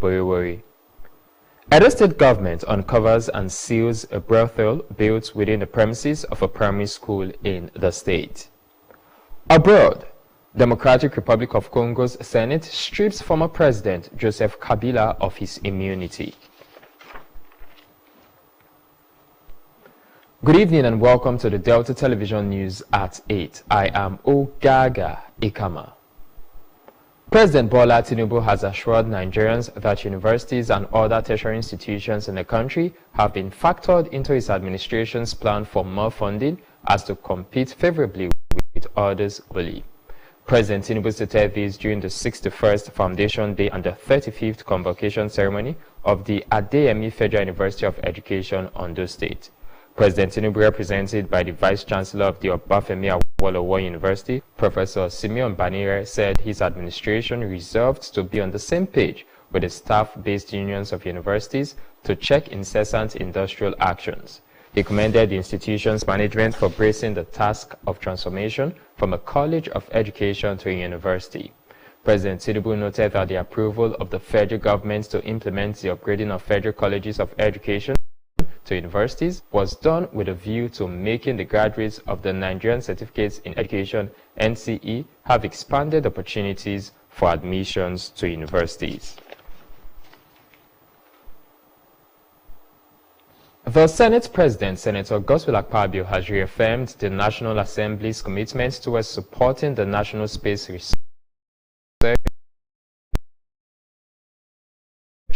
Oborevwori. Edo State government uncovers and seals a brothel built within the premises of a primary school in the state. Abroad, Democratic Republic of Congo's Senate strips former President Joseph Kabila of his immunity. Good evening and welcome to the Delta Television News at 8. I am Ogaga Ikama. President Bola Tinubu has assured Nigerians that universities and other tertiary institutions in the country have been factored into his administration's plan for more funding as to compete favorably with others globally. President Tinubu stated this during the 61st Foundation Day and the 35th Convocation Ceremony of the Adeyemi Federal University of Education, Ondo State. President Tinubu, represented by the Vice Chancellor of the Obafemi Awolowo University, Professor Simeon Banire, said his administration resolved to be on the same page with the staff-based unions of universities to check incessant industrial actions. He commended the institution's management for bracing the task of transformation from a college of education to a university. President Tinubu noted that the approval of the federal government to implement the upgrading of federal colleges of education to universities was done with a view to making the graduates of the Nigerian Certificates in Education (NCE) have expanded opportunities for admissions to universities. The Senate President, Senator Godswill Akpabio, has reaffirmed the National Assembly's commitment towards supporting the National Space Research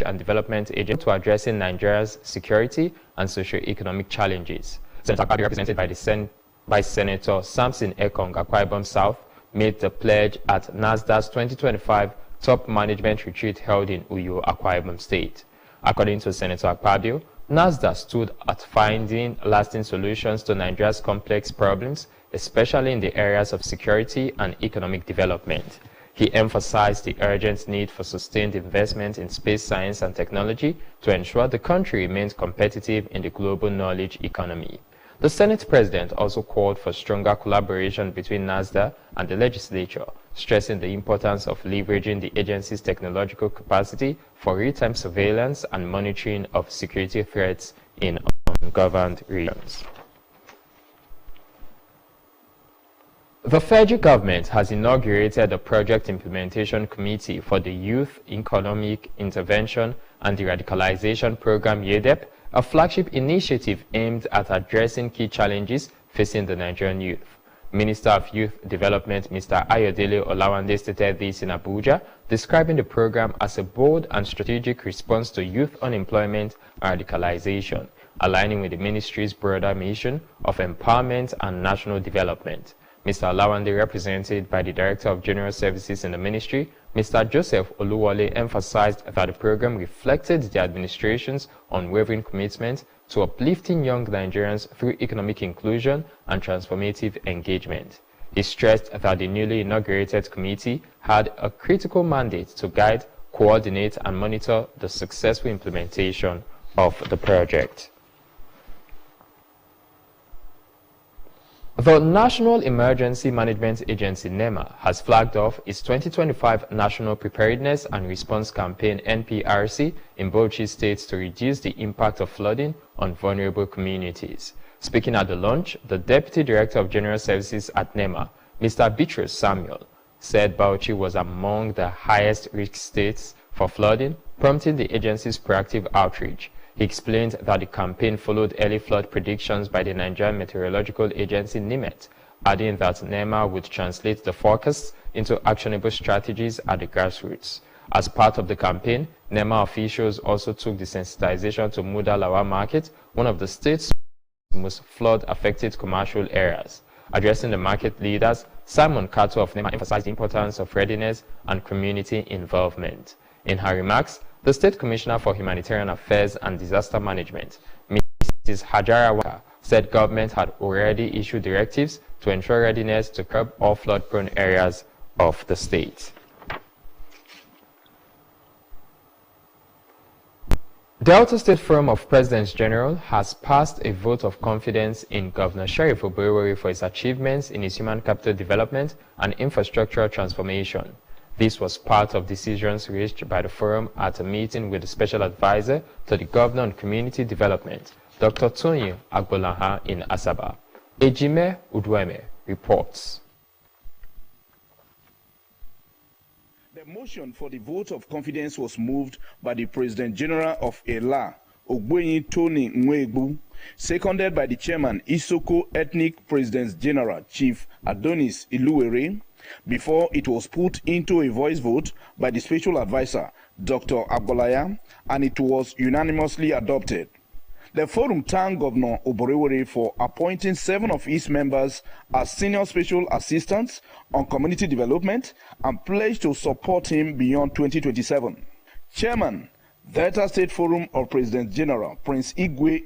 and Development Agency to addressing Nigeria's security and socio-economic challenges. Senator Akpabio, represented by Senator Samson Ekong, Akwa Ibom South, made the pledge at NASDA's 2025 Top Management Retreat held in Uyo, Akwa Ibom State. According to Senator Akpabio, NASDA stood at finding lasting solutions to Nigeria's complex problems, especially in the areas of security and economic development. He emphasized the urgent need for sustained investment in space science and technology to ensure the country remains competitive in the global knowledge economy. The Senate President also called for stronger collaboration between NASDA and the legislature, stressing the importance of leveraging the agency's technological capacity for real-time surveillance and monitoring of security threats in ungoverned regions. The federal government has inaugurated the Project Implementation Committee for the Youth Economic Intervention and Deradicalization Program (YEDEP), a flagship initiative aimed at addressing key challenges facing the Nigerian youth. Minister of Youth Development Mr. Ayodele Olawande stated this in Abuja, describing the program as a bold and strategic response to youth unemployment and radicalization, aligning with the ministry's broader mission of empowerment and national development. Mr. Olawande, represented by the Director of General Services in the ministry, Mr. Joseph Oluwole, emphasized that the program reflected the administration's unwavering commitment to uplifting young Nigerians through economic inclusion and transformative engagement. He stressed that the newly inaugurated committee had a critical mandate to guide, coordinate, and monitor the successful implementation of the project. The National Emergency Management Agency (NEMA) has flagged off its 2025 National Preparedness and Response Campaign (NPRC) in Bauchi State to reduce the impact of flooding on vulnerable communities. Speaking at the launch, the Deputy Director of General Services at NEMA, Mr. Bitrus Samuel, said Bauchi was among the highest risk states for flooding, prompting the agency's proactive outreach. He explained that the campaign followed early flood predictions by the Nigerian Meteorological Agency (NIMET), adding that NEMA would translate the forecasts into actionable strategies at the grassroots. As part of the campaign, NEMA officials also took the sensitization to Muda Lawa Market, one of the state's most flood-affected commercial areas. Addressing the market leaders, Simon Kato of NEMA emphasized the importance of readiness and community involvement. In her remarks, the State Commissioner for Humanitarian Affairs and Disaster Management, Mrs. Hajara Waka, said government had already issued directives to ensure readiness to curb all flood-prone areas of the state. Delta State Forum of Presidents General has passed a vote of confidence in Governor Sheriff Oborevwori for his achievements in his human capital development and infrastructural transformation. This was part of decisions reached by the forum at a meeting with the Special Advisor to the Governor on Community Development, Dr. Tony Agbolaha in Asaba. Ejime Udweme reports. The motion for the vote of confidence was moved by the President General of ELA, Ogbenyi Tony Nwegbu, seconded by the Chairman Isoko Ethnic Presidents General Chief Adonis Iluwere, before it was put into a voice vote by the Special Advisor, Dr. Agbolaya, and it was unanimously adopted. The forum thanked Governor Oborevwori for appointing 7 of his members as Senior Special Assistants on Community Development and pledged to support him beyond 2027. Chairman, Delta State Forum of President General Prince Igwe